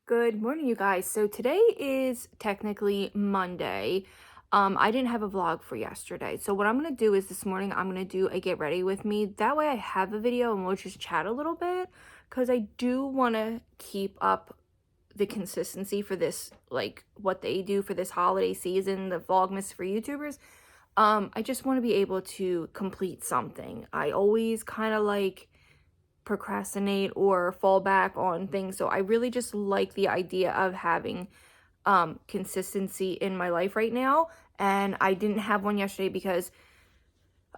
Good morning, you guys. So today is technically Monday. I didn't have a vlog for yesterday. So what I'm going to do is this morning, I'm going to do a get ready with me. That way I have a video and we'll just chat a little bit because I do want to keep up the consistency for this, like what they do for this holiday season, the Vlogmas for YouTubers. I just want to be able to complete something. I always kind of like procrastinate or fall back on things. So I really just like the idea of having consistency in my life right now. And I didn't have one yesterday because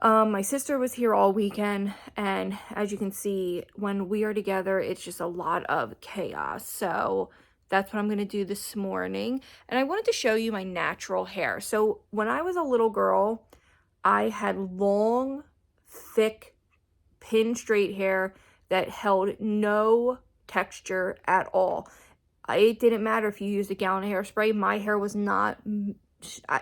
my sister was here all weekend. And as you can see, when we are together, it's just a lot of chaos. So that's what I'm going to do this morning. And I wanted to show you my natural hair. So when I was a little girl, I had long, thick, pin straight hair that held no texture at all. It didn't matter if you used a gallon of hairspray. My hair was not,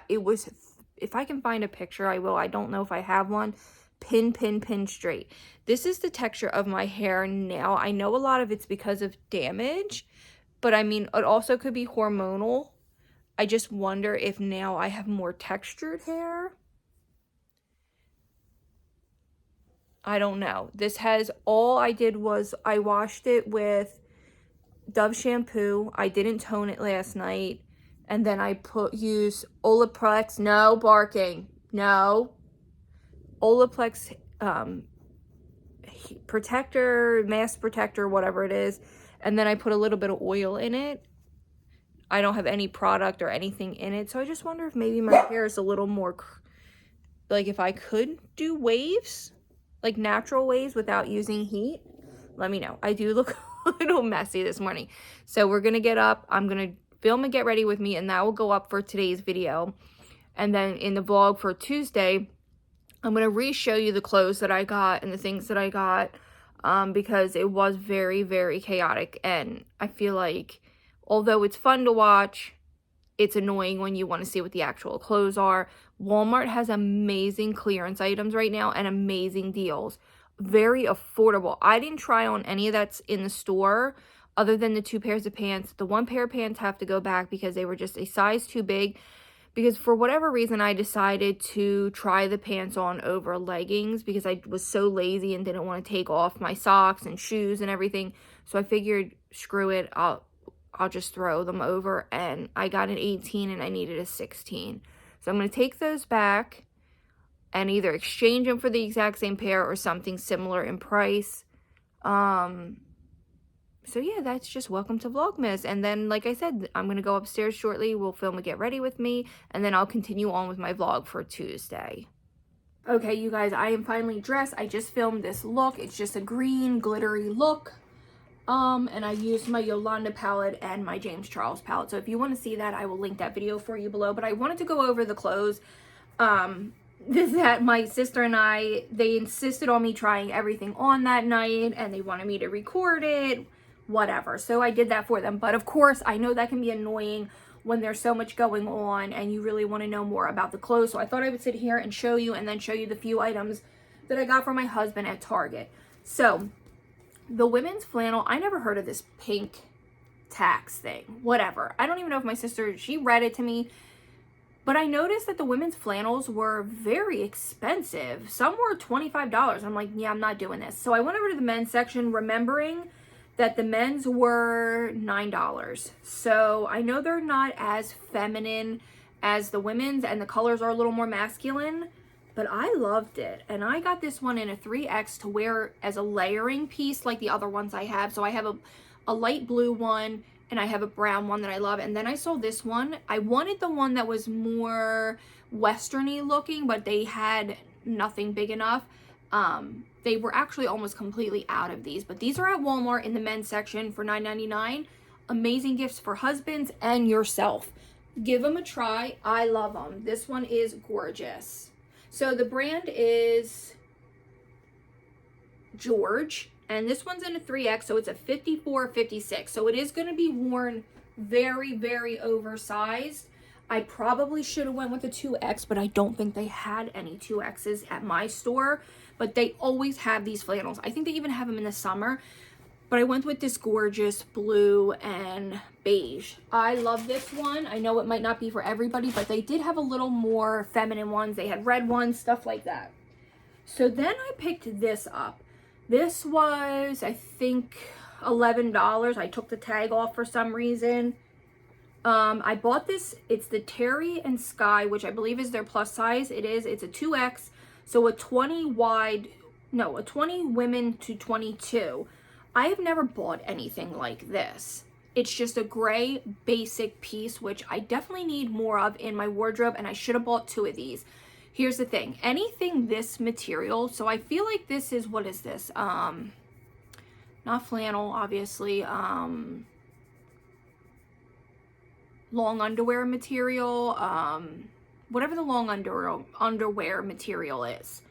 it was, if I can find a picture, I will. I don't know if I have one. Pin straight. This is the texture of my hair now. I know a lot of it's because of damage, but I mean, it also could be hormonal. I just wonder if now I have more textured hair. I don't know. This has, all I did was I washed it with Dove shampoo. I didn't tone it last night. And then I use Olaplex. No barking. No. Olaplex protector, mask protector, whatever it is. And then I put a little bit of oil in it. I don't have any product or anything in it. So I just wonder if maybe my hair is a little more, like if I could do waves, like natural waves without using heat. Let me know. I do look a little messy this morning. So we're going to get up. I'm going to film and get ready with me, and that will go up for today's video. And then in the vlog for Tuesday, I'm going to re-show you the clothes that I got and the things that I got because it was very, very chaotic. And I feel like although it's fun to watch, it's annoying when you want to see what the actual clothes are. Walmart has amazing clearance items right now and amazing deals. Very affordable. I didn't try on any of that's in the store other than the 2 pairs of pants. The 1 pair of pants have to go back because they were just a size too big. Because for whatever reason, I decided to try the pants on over leggings because I was so lazy and didn't want to take off my socks and shoes and everything. So I figured, screw it, I'll just throw them over, and I got an 18 and I needed a 16. So I'm going to take those back and either exchange them for the exact same pair or something similar in price. So yeah, that's just welcome to Vlogmas. And then, like I said, I'm going to go upstairs shortly. We'll film and get ready with me, and then I'll continue on with my vlog for Tuesday. Okay, you guys, I am finally dressed. I just filmed this look. It's just a green glittery look. And I used my Yolanda palette and my James Charles palette. So if you want to see that, I will link that video for you below. But I wanted to go over the clothes. That my sister and I, they insisted on me trying everything on that night. And they wanted me to record it, whatever. So I did that for them. But of course, I know that can be annoying when there's so much going on and you really want to know more about the clothes. So I thought I would sit here and show you, and then show you the few items that I got for my husband at Target. So the women's flannel, I never heard of this pink tax thing, whatever. I don't even know if my sister, she read it to me, but I noticed that the women's flannels were very expensive. Some were $25. I'm like, yeah, I'm not doing this. So I went over to the men's section, remembering that the men's were $9. So I know they're not as feminine as the women's, and the colors are a little more masculine, but I loved it. And I got this one in a 3X to wear as a layering piece like the other ones I have. So I have a light blue one, and I have a brown one that I love. And then I saw this one. I wanted the one that was more westerny looking, but they had nothing big enough. They were actually almost completely out of these, but these are at Walmart in the men's section for $9.99. Amazing gifts for husbands and yourself. Give them a try. I love them. This one is gorgeous. So the brand is George, and this one's in a 3X, so it's a 54-56. So it is going to be worn very, very oversized. I probably should have went with a 2X, but I don't think they had any 2Xs at my store. But they always have these flannels. I think they even have them in the summer. But I went with this gorgeous blue and beige. I love this one. I know it might not be for everybody, but they did have a little more feminine ones. They had red ones, stuff like that. So then I picked this up. This was, I think, $11. I took the tag off for some reason. I bought this. It's the Terry and Sky, which I believe is their plus size. It is. It's a 2X. So a 20 women to 22. I have never bought anything like this. It's just a gray basic piece, which I definitely need more of in my wardrobe, and I should have bought 2 of these. Here's the thing, anything this material, so I feel like this is, what is this? Not flannel, obviously, long underwear material, whatever the long underwear material is.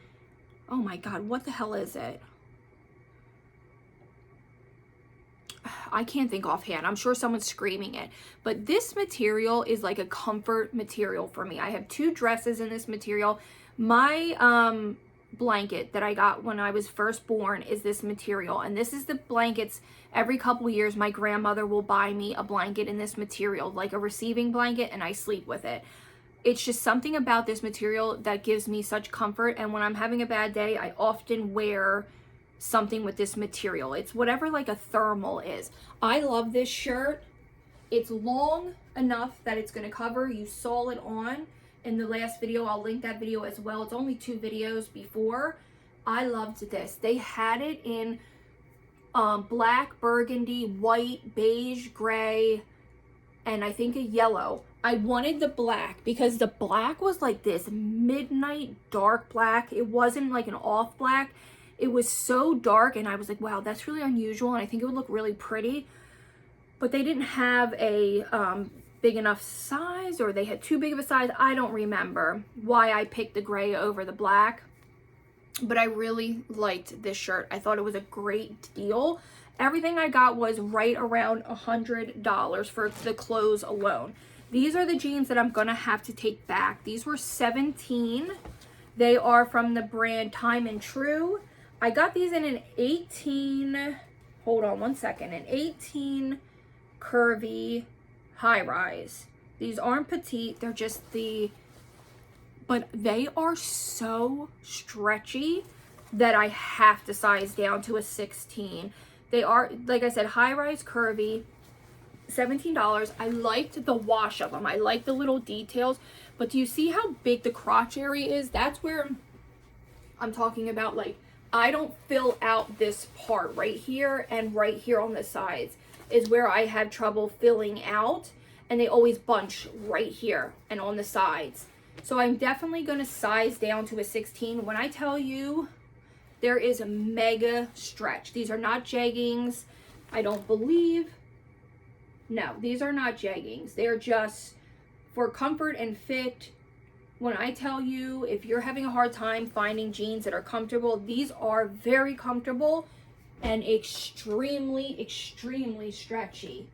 Oh my God, what the hell is it? I can't think offhand. I'm sure someone's screaming it. But this material is like a comfort material for me. I have 2 dresses in this material. My blanket that I got when I was first born is this material. And this is the blankets. Every couple years, my grandmother will buy me a blanket in this material, like a receiving blanket, and I sleep with it. It's just something about this material that gives me such comfort. And when I'm having a bad day, I often wear something with this material. It's whatever like a thermal is. I love this shirt. It's long enough that it's going to cover. You saw it on in the last video. I'll link that video as well. It's only 2 videos before. I loved this. They had it in black, burgundy, white, beige, gray, and I think a yellow. I wanted the black because the black was like this midnight dark black. It wasn't like an off black. It was so dark, and I was like, wow, that's really unusual, and I think it would look really pretty. But they didn't have a big enough size, or they had too big of a size. I don't remember why I picked the gray over the black, but I really liked this shirt. I thought it was a great deal. Everything I got was right around $100 for the clothes alone. These are the jeans that I'm gonna have to take back. These were $17. They are from the brand Time and True. I got these in an 18, hold on one second, an 18 curvy high rise. These aren't petite, they're just but they are so stretchy that I have to size down to a 16. They are, like I said, high rise curvy, $17. I liked the wash of them. I like the little details, but do you see how big the crotch area is? That's where I'm talking about, like, I don't fill out this part right here, and right here on the sides is where I have trouble filling out, and they always bunch right here and on the sides. So I'm definitely going to size down to a 16. When I tell you there is a mega stretch, these are not jeggings. I don't believe. No, these are not jeggings. They're just for comfort and fit. When I tell you, if you're having a hard time finding jeans that are comfortable, these are very comfortable and extremely, extremely stretchy.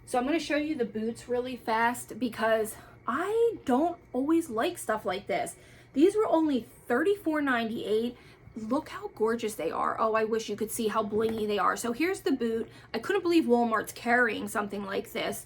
So I'm going to show you the boots really fast because I don't always like stuff like this. These were only $34.98. Look how gorgeous they are. Oh, I wish you could see how blingy they are. So here's the boot. I couldn't believe Walmart's carrying something like this.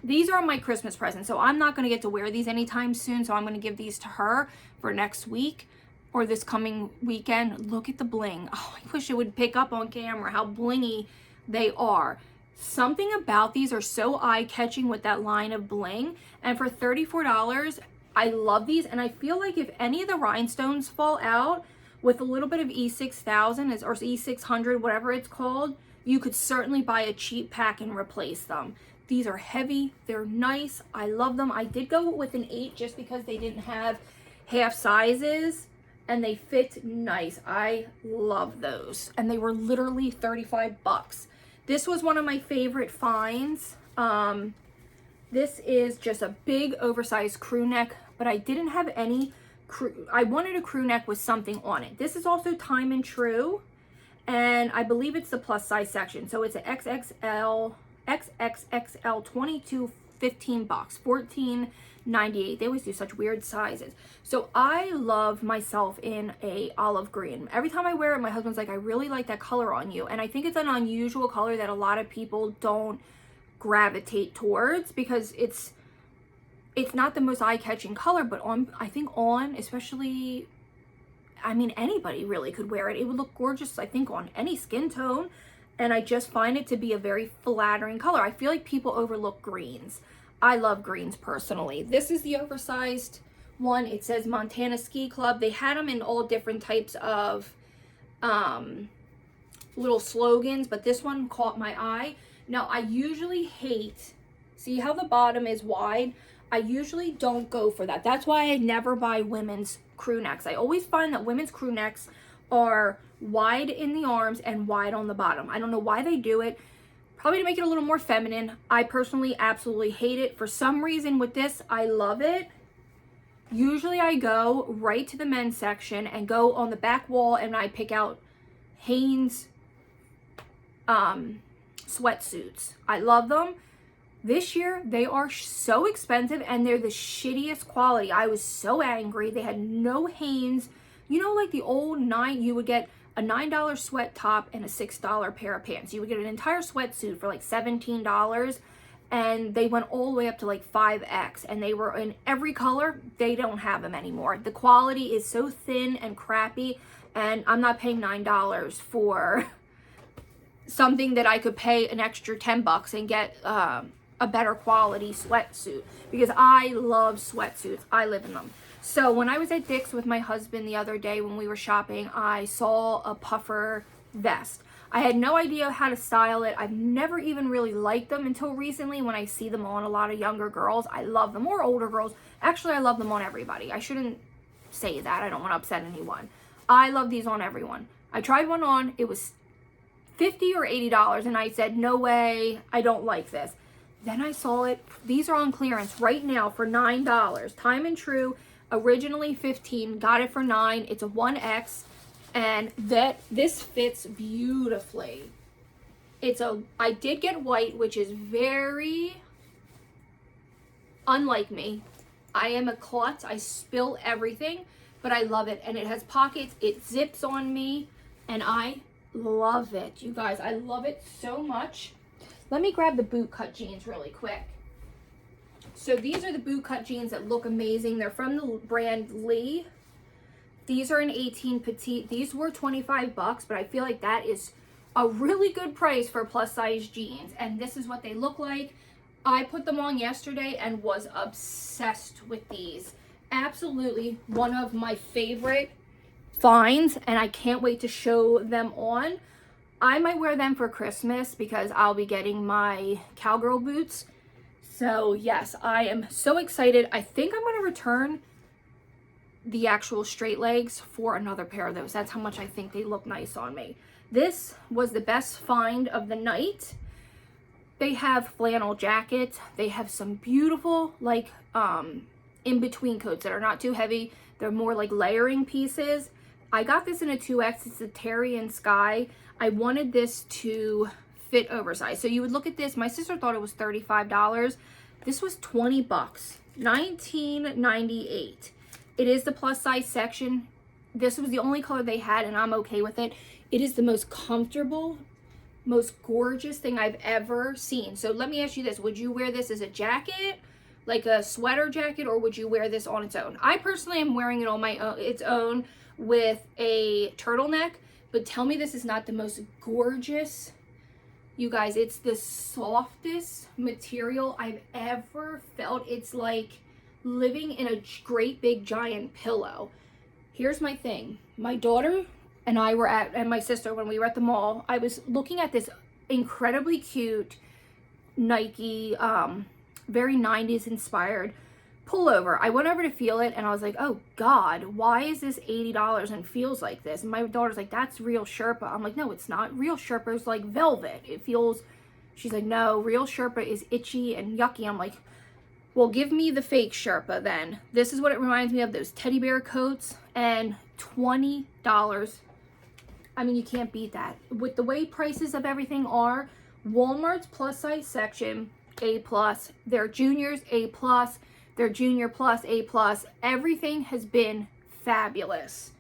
These are my Christmas present, so I'm not going to get to wear these anytime soon, so I'm going to give these to her for next week or this coming weekend. Look at the bling. Oh, I wish it would pick up on camera how blingy they are. Something about these are so eye-catching with that line of bling, and for $34, I love these, and I feel like if any of the rhinestones fall out with a little bit of E6000 or E600, whatever it's called, you could certainly buy a cheap pack and replace them. These are heavy, they're nice, I love them. I did go with an 8 just because they didn't have half sizes, and they fit nice. I love those, and they were literally 35 bucks. This was one of my favorite finds. This is just a big oversized crew neck, but I didn't have any I wanted a crew neck with something on it. This is also Time and True, and I believe it's the plus size section. So it's an XXXL 22, 15 bucks, 14 $98. They always do such weird sizes. So I love myself in a olive green. Every time I wear it, my husband's like, I really like that color on you. And I think it's an unusual color that a lot of people don't gravitate towards, because it's not the most eye-catching color, but I think especially, I mean, anybody really could wear it. It would look gorgeous, I think, on any skin tone. And I just find it to be a very flattering color. I feel like people overlook greens. I love greens personally. This is the oversized one. It says Montana Ski Club. They had them in all different types of little slogans, but this one caught my eye. Now, I usually hate, see how the bottom is wide? I usually don't go for that. That's why I never buy women's crew necks. I always find that women's crew necks are wide in the arms and wide on the bottom. I don't know why they do it. Probably to make it a little more feminine. I personally absolutely hate it. For some reason with this, I love it. Usually I go right to the men's section and go on the back wall and I pick out Hanes sweatsuits. I love them. This year, they are so expensive and they're the shittiest quality. I was so angry. They had no Hanes. You know, like the old you would get a $9 sweat top and a $6 pair of pants. You would get an entire sweatsuit for like $17, and they went all the way up to like 5X, and they were in every color. They don't have them anymore. The quality is so thin and crappy, and I'm not paying $9 for something that I could pay an extra $10 and get a better quality sweatsuit, because I love sweatsuits. I live in them. So when I was at Dick's with my husband the other day when we were shopping, I saw a puffer vest. I had no idea how to style it. I've never even really liked them until recently when I see them on a lot of younger girls. I love them, or older girls. Actually, I love them on everybody. I shouldn't say that. I don't want to upset anyone. I love these on everyone. I tried one on. It was $50 or $80, and I said, no way, I don't like this. Then I saw it. These are on clearance right now for $9. Time and True. Originally $15, got it for $9. It's a 1X, and this fits beautifully. I did get white, which is very unlike me. I am a klutz. I spill everything, but I love it. And it has pockets. It zips on me, and I love it. You guys, I love it so much. Let me grab the boot cut jeans really quick. So these are the boot cut jeans that look amazing. They're from the brand Lee. These are an 18 petite. These were $25, but I feel like that is a really good price for plus size jeans. And this is what they look like. I put them on yesterday and was obsessed with these. Absolutely one of my favorite finds, and I can't wait to show them on. I might wear them for Christmas because I'll be getting my cowgirl boots. So yes, I am so excited. I think I'm going to return the actual straight legs for another pair of those. That's how much I think they look nice on me. This was the best find of the night. They have flannel jackets. They have some beautiful like in-between coats that are not too heavy. They're more like layering pieces. I got this in a 2X. It's a Terry and Sky. I wanted this to fit oversized. So you would look at this. My sister thought it was $35. This was $20. $19.98. It is the plus size section. This was the only color they had, and I'm okay with it. It is the most comfortable, most gorgeous thing I've ever seen. So let me ask you this. Would you wear this as a jacket, like a sweater jacket, or would you wear this on its own? I personally am wearing it on my own, its own with a turtleneck, but tell me this is not the most gorgeous. You guys, it's the softest material I've ever felt. It's like living in a great big giant pillow. Here's my thing. My daughter and I were and my sister, when we were at the mall, I was looking at this incredibly cute Nike, very 90s inspired pullover. I went over to feel it and I was like, oh God, why is this $80 and feels like this? And my daughter's like, that's real Sherpa. I'm like, no, it's not. Real Sherpa is like velvet. It feels, she's like, no, real Sherpa is itchy and yucky. I'm like, well, give me the fake Sherpa then. This is what it reminds me of, those teddy bear coats, and $20. I mean, you can't beat that. With the way prices of everything are, Walmart's plus size section, A+, their juniors, A+, They're Junior Plus, A Plus. Everything has been fabulous.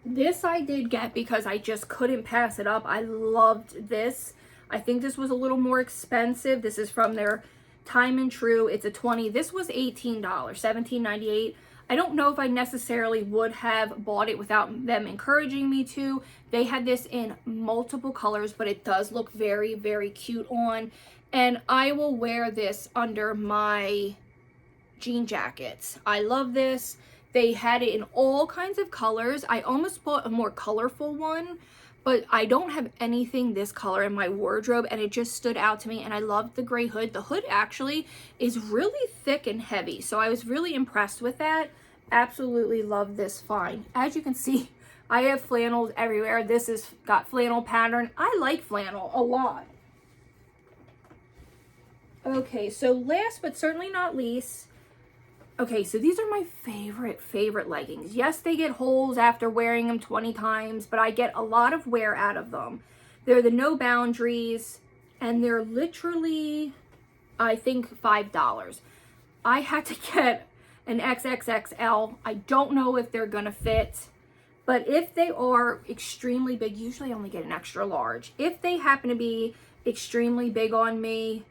This I did get because I just couldn't pass it up. I loved this. I think this was a little more expensive. This is from their Time and True. It's a 20. This was $18, $17.98. I don't know if I necessarily would have bought it without them encouraging me to. They had this in multiple colors, but it does look very, very cute on. And I will wear this under my jean jackets. I love this. They had it in all kinds of colors. I almost bought a more colorful one, but I don't have anything this color in my wardrobe, and it just stood out to me, and I loved the gray hood. The hood actually is really thick and heavy, so I was really impressed with that. Absolutely love this find. As you can see, I have flannels everywhere. This has got flannel pattern. I like flannel a lot. Okay, so last but certainly not least, okay, so these are my favorite leggings. Yes, they get holes after wearing them 20 times, but I get a lot of wear out of them. They're the No Boundaries, and they're literally, I think, $5. I had to get an XXXL. I don't know if they're gonna fit, but if they are extremely big, usually I only get an extra large. If they happen to be extremely big on me,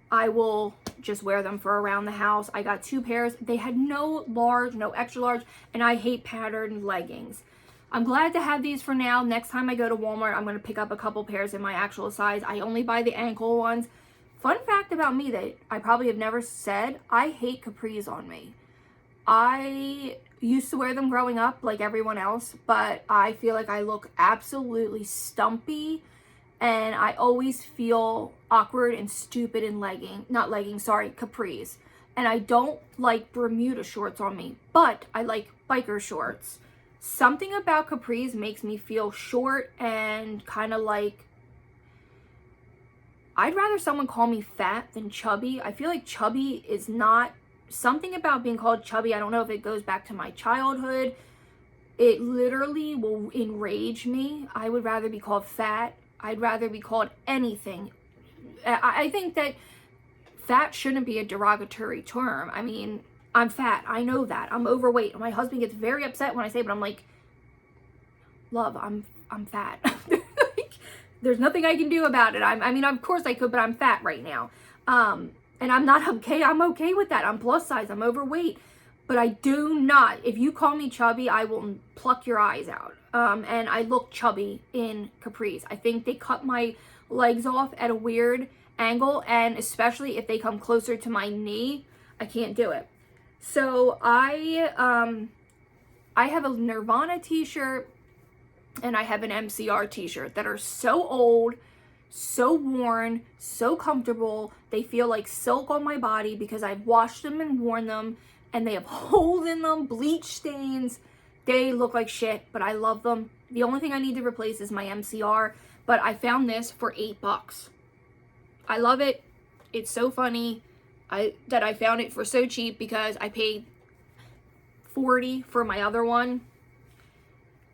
I will just wear them for around the house. I got 2 pairs. They had no large, no extra large, and I hate patterned leggings. I'm glad to have these for now. Next time I go to Walmart, I'm going to pick up a couple pairs in my actual size. I only buy the ankle ones. Fun fact about me that I probably have never said, I hate capris on me. I used to wear them growing up like everyone else, but I feel like I look absolutely stumpy, and I always feel awkward and stupid in capris. And I don't like Bermuda shorts on me, but I like biker shorts. Something about capris makes me feel short and kind of like, I'd rather someone call me fat than chubby. I feel like chubby is not, something about being called chubby, I don't know if it goes back to my childhood. It literally will enrage me. I would rather be called fat. I'd rather be called anything. I think that fat shouldn't be a derogatory term. I mean, I'm fat. I know that. I'm overweight. My husband gets very upset when I say it, but I'm like, love, I'm fat. Like, there's nothing I can do about it. I mean, of course I could, but I'm fat right now. And I'm not okay. I'm okay with that. I'm plus size. I'm overweight. But I do not, if you call me chubby, I will pluck your eyes out. And I look chubby in capris. I think they cut my legs off at a weird angle, and especially if they come closer to my knee, I can't do it. So I have a Nirvana t-shirt and I have an MCR t-shirt that are so old, so worn, so comfortable. They feel like silk on my body because I've washed them and worn them, and they have holes in them, bleach stains. They look like shit, but I love them. The only thing I need to replace is my MCR, but I found this for $8. I love it. It's so funny that I found it for so cheap because I paid $40 for my other one,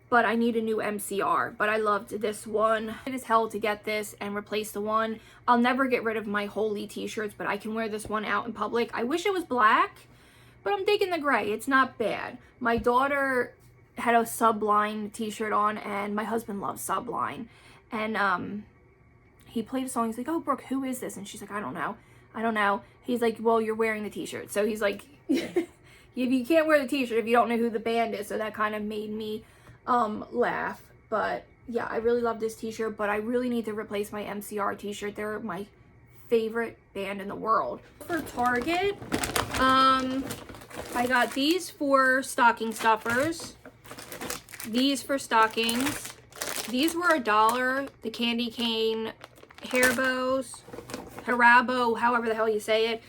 but I need a new MCR. But I loved this one. It is hell to get this and replace the one. I'll never get rid of my Holy t-shirts, but I can wear this one out in public. I wish it was black, but I'm digging the gray. It's not bad. My daughter had a Sublime t-shirt on, and my husband loves Sublime. And he played a song. He's like, "Oh, Brooke, who is this?" And she's like, I don't know. He's like, "Well, you're wearing the t-shirt." So he's like, you can't wear the t-shirt if you don't know who the band is. So that kind of made me laugh. But yeah, I really love this t-shirt, but I really need to replace my MCR t-shirt. They're my favorite band in the world. For Target, I got these for stocking stuffers. These for stockings. These were $1. The candy cane hair bows, Harabo, however the hell you say it.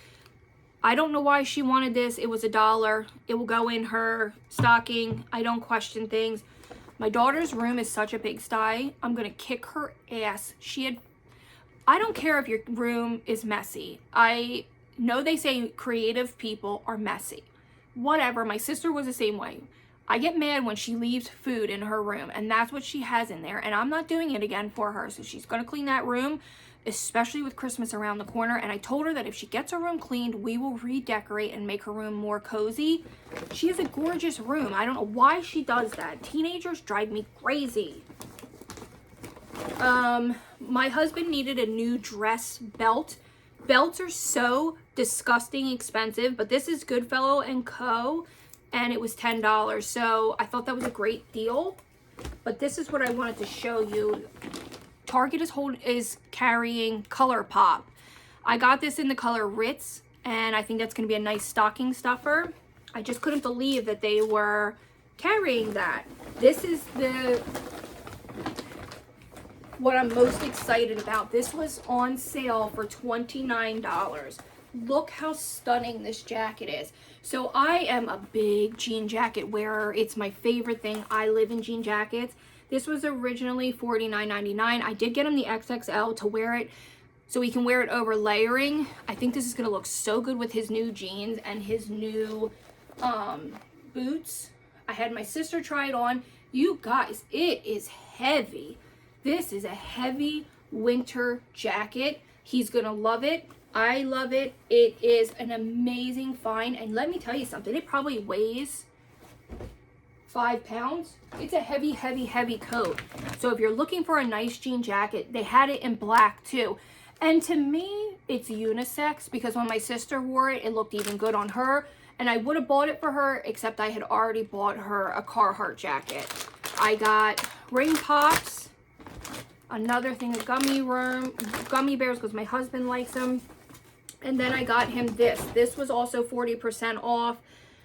I don't know why she wanted this. It was $1. It will go in her stocking. I don't question things. My daughter's room is such a pigsty. I'm gonna kick her ass. I don't care if your room is messy. I know they say creative people are messy. Whatever, my sister was the same way. I get mad when she leaves food in her room, and that's what she has in there, and I'm not doing it again for her. So she's gonna clean that room. especially with Christmas around the corner. And I told her that if she gets her room cleaned, we will redecorate and make her room more cozy. She has a gorgeous room. I don't know why she does that. Teenagers drive me crazy. My husband needed a new dress belt. Belts are so disgusting expensive, but this is Goodfellow & Co. and it was $10. So I thought that was a great deal. But this is what I wanted to show you. Target is carrying ColourPop. I got this in the color Ritz, and I think that's going to be a nice stocking stuffer. I just couldn't believe that they were carrying that. This is what I'm most excited about. This was on sale for $29. Look how stunning this jacket is. So I am a big jean jacket wearer. It's my favorite thing. I live in jean jackets. This was originally $49.99. I did get him the XXL to wear it so he can wear it over layering. I think this is going to look so good with his new jeans and his new boots. I had my sister try it on. You guys, it is heavy. This is a heavy winter jacket. He's going to love it. I love it. It is an amazing find. And let me tell you something. It probably weighs 5 pounds. It's a heavy, heavy, heavy coat. So if you're looking for a nice jean jacket, they had it in black too. And to me, it's unisex because when my sister wore it, it looked even good on her. And I would have bought it for her, except I had already bought her a Carhartt jacket. I got ring pops, another thing of gummy bears because my husband likes them. And then I got him this. This was also 40% off.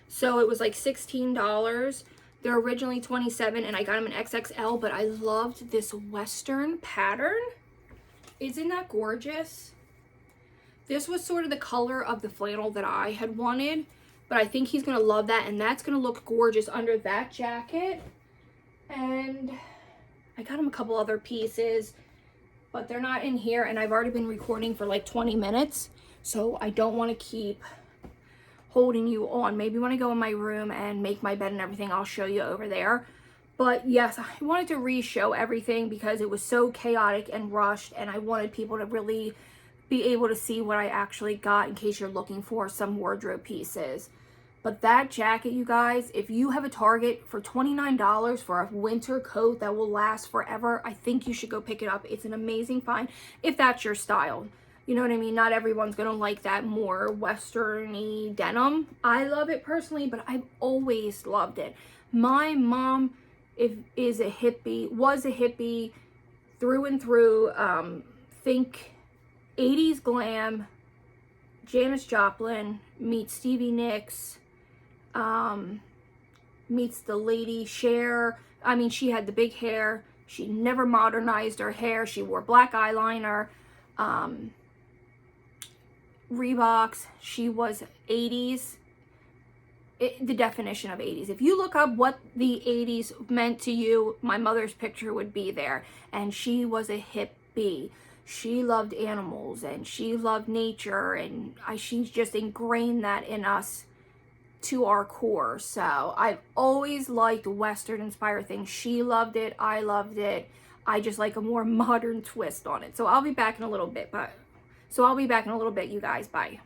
So it was like $16. They're originally $27 and I got him an XXL, but I loved this Western pattern. Isn't that gorgeous? This was sort of the color of the flannel that I had wanted, but I think he's gonna love that, and that's gonna look gorgeous under that jacket. And I got him a couple other pieces, but they're not in here, and I've already been recording for like 20 minutes, so I don't want to keep holding you on. Maybe when I go in my room and make my bed and everything, I'll show you over there. But yes, I wanted to re-show everything because it was so chaotic and rushed, and I wanted people to really be able to see what I actually got in case you're looking for some wardrobe pieces. But that jacket, you guys, if you have a Target for $29 for a winter coat that will last forever, I think you should go pick it up. It's an amazing find if that's your style. You know what I mean? Not everyone's gonna like that more western-y denim. I love it personally, but I've always loved it. My mom was a hippie through and through. Think 80s glam, Janis Joplin meets Stevie Nicks, meets the lady Cher. I mean, she had the big hair. She never modernized her hair. She wore black eyeliner, Reeboks. She was 80s. The definition of 80s. If you look up what the 80s meant to you, my mother's picture would be there. And she was a hippie. She loved animals and she loved nature, and she's just ingrained that in us to our core. So I've always liked Western inspired things. She loved it. I loved it. I just like a more modern twist on it. So I'll be back in a little bit, you guys. Bye.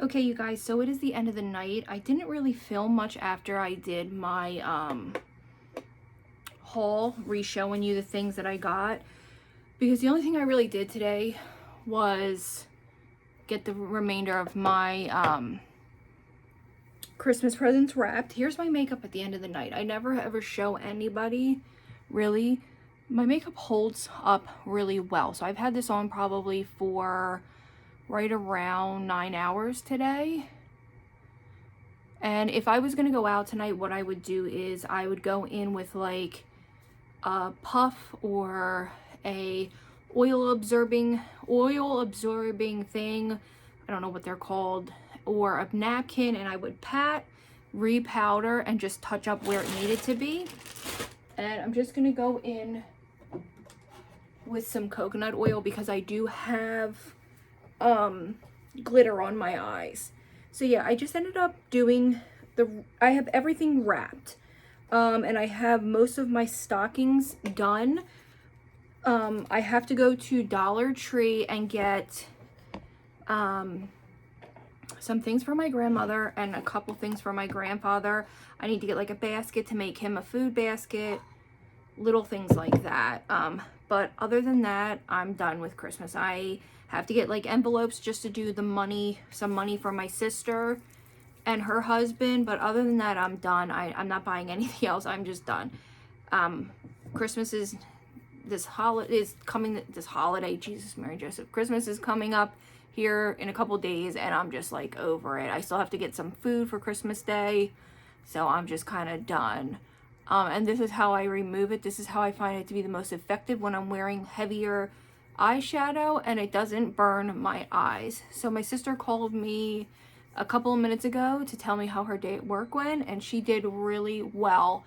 Okay, you guys, so it is the end of the night. I didn't really film much after I did my haul, re-showing you the things that I got, because the only thing I really did today was get the remainder of my Christmas presents wrapped. Here's my makeup at the end of the night. I never ever show anybody, really. My makeup holds up really well. So I've had this on probably for right around 9 hours today. And if I was gonna go out tonight, what I would do is I would go in with like a puff or a oil absorbing thing, I don't know what they're called, or a napkin, and I would pat, re-powder, and just touch up where it needed to be. And I'm just gonna go in with some coconut oil because I do have glitter on my eyes. So yeah, I just ended up doing I have everything wrapped, and I have most of my stockings done. I have to go to Dollar Tree and get some things for my grandmother and a couple things for my grandfather. I need to get like a basket to make him a food basket, little things like that. But other than that, I'm done with Christmas. I have to get like envelopes just to do the money, some money for my sister and her husband, but other than that, I'm done. I'm not buying anything else. I'm just done. Christmas is this holiday, Jesus, Mary Joseph. Christmas is coming up here in a couple days, and I'm just like over it. I still have to get some food for Christmas Day, so I'm just kind of done. And this is how I remove it. This is how I find it to be the most effective, when I'm wearing heavier eyeshadow and it doesn't burn my eyes. So my sister called me a couple of minutes ago to tell me how her day at work went, and she did really well.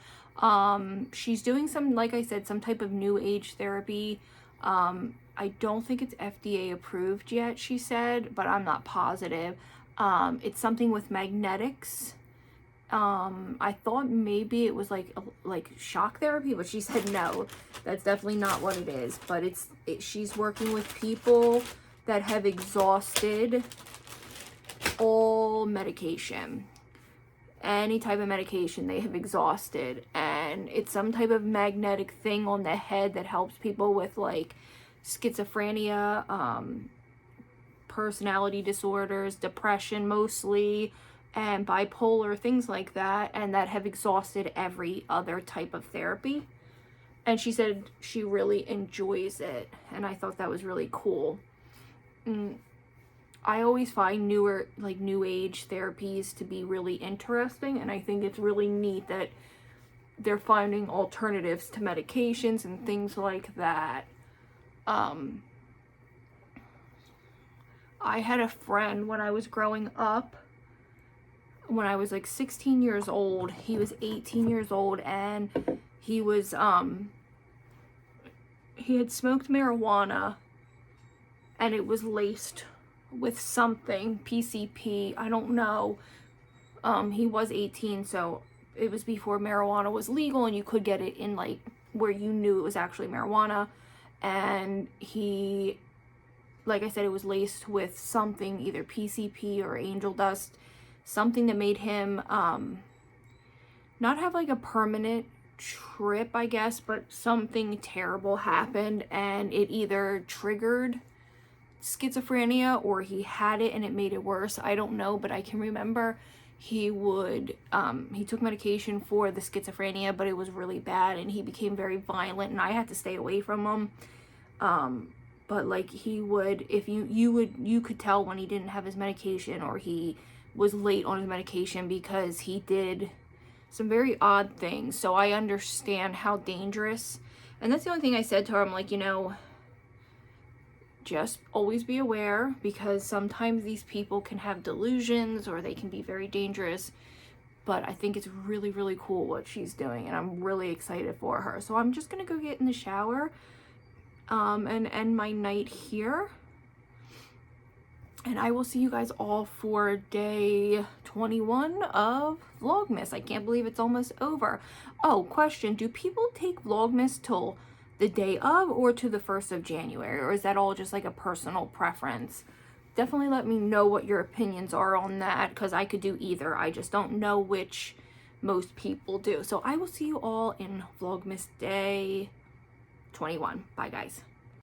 She's doing some, like I said, some type of new age therapy. I don't think it's FDA approved yet, she said, but I'm not positive. It's something with magnetics. I thought maybe it was like shock therapy, but she said no, that's definitely not what it is. But she's working with people that have exhausted all medication, any type of medication they have exhausted, and it's some type of magnetic thing on the head that helps people with like schizophrenia, personality disorders, depression mostly, and bipolar, things like that, and that have exhausted every other type of therapy. And she said she really enjoys it, and I thought that was really cool. I always find newer, like new age therapies to be really interesting, and I think it's really neat that they're finding alternatives to medications and things like that. I had a friend when I was growing up, when I was like 16 years old. He was 18 years old, and he was he had smoked marijuana, and it was laced with something, PCP, I don't know. He was 18, so it was before marijuana was legal and you could get it in like where you knew it was actually marijuana. And he, like I said, it was laced with something, either PCP or angel dust, something that made him not have like a permanent trip, I guess, but something terrible happened, and it either triggered schizophrenia or he had it and it made it worse. I don't know, but I can remember he took medication for the schizophrenia, but it was really bad and he became very violent, and I had to stay away from him. But like he would, if you could tell when he didn't have his medication or he was late on his medication, because he did some very odd things. So I understand how dangerous, and that's the only thing I said to her. I'm like, you know, just always be aware, because sometimes these people can have delusions or they can be very dangerous. But I think it's really, really cool what she's doing, and I'm really excited for her. So I'm just gonna go get in the shower and end my night here, and I will see you guys all for day 21 of Vlogmas. I can't believe it's almost over. Oh, question, do people take Vlogmas till the day of or to the 1st of January, or is that all just like a personal preference? Definitely let me know what your opinions are on that, because I could do either. I just don't know which most people do. So I will see you all in Vlogmas day 21. Bye guys.